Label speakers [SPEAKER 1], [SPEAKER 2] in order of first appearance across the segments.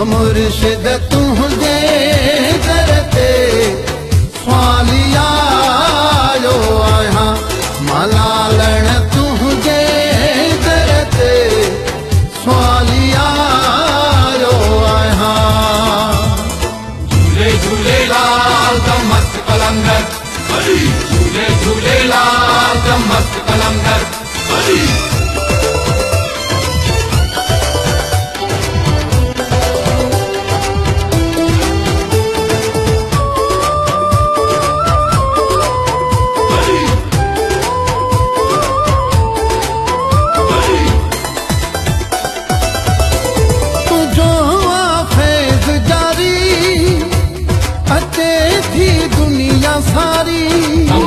[SPEAKER 1] मुर्शिद तुझे करते स्वालिया जो आया मलालण तुझे करते स्वालिया जो आया।
[SPEAKER 2] झूले झूले लाल का मस्त कलंदर झूले झूले लाल का मस्त कलंदर।
[SPEAKER 1] सारी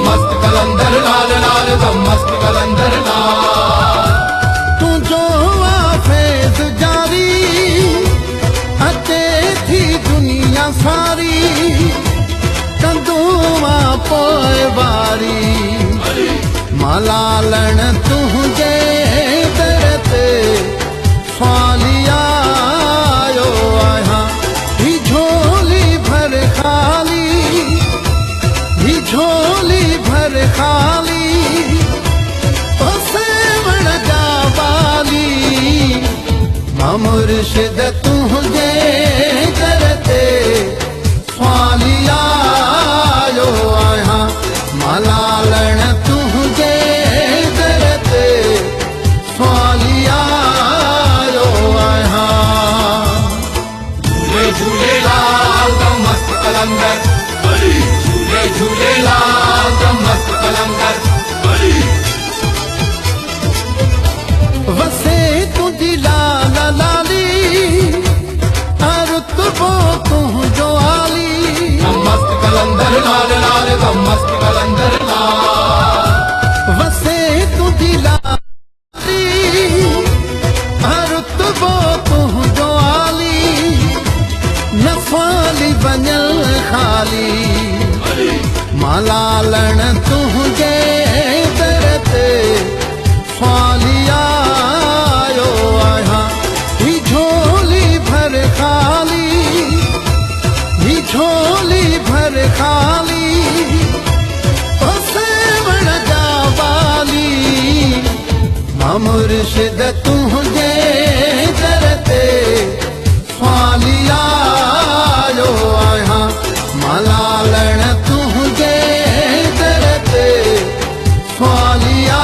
[SPEAKER 2] मस्त कलंदर लाल लाल मस्त कलंदर लाल।
[SPEAKER 1] तू जो आफेज जारी अते थी दुनिया सारी कंदुआ पोए वारी मलालण तुझे दरते स्वालिया जो आया ही झोली भर खाली झोली भर खाली सेवण जावाली मुर्शिद तुझे करते स्वालिया जो आया मलालण तुझे करते स्वालिया जो आया।
[SPEAKER 2] झूले झूले लाल का मस्त कलंदर झूले झूले लाल का मस्त कलंदर।
[SPEAKER 1] वसे तुझी लाल लाली रुतबो तू जो आली
[SPEAKER 2] मस्त कलंदर लाल लाल मस्त कलंदर लाल।
[SPEAKER 1] वसे तुझी लाली रुतबो तू जो आली नफाली बनल खाली मलालण तुझे दरते स्वालिया जो आया ही झोली भर खाली ही झोली भर खाली सेवण जावाली मुर्शिद तुझे दरते स्वालिया जो आया मलालण तुझे दरते स्वालिया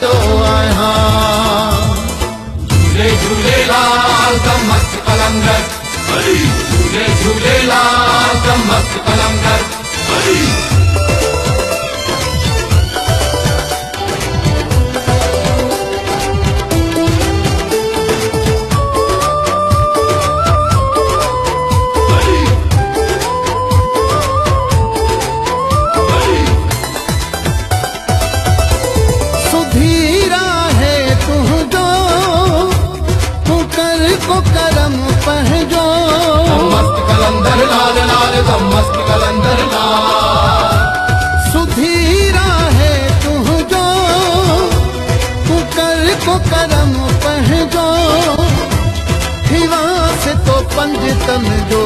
[SPEAKER 1] जो आया।
[SPEAKER 2] झूले झूले लाल का मस्त कलंदर झूले झूले लाल का मस्त कलंदर।
[SPEAKER 1] को करम पहजो
[SPEAKER 2] मस्त कलंदर लाल लाल मस्त कलंदर लाल।
[SPEAKER 1] सुधीरा है तू जो तू कर को करम पहजो हिवा से तो पंजतन जो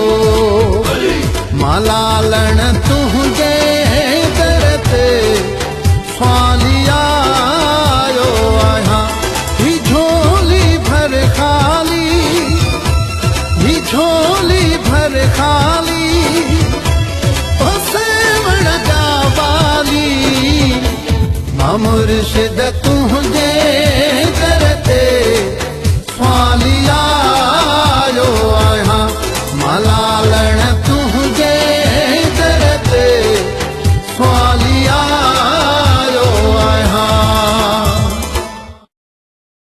[SPEAKER 1] मलालण तुझे दरते स्वालिया जो आया ही झोली भर खाली झोली भर खाली सेवण जावाली मुर्शिद तुझे करते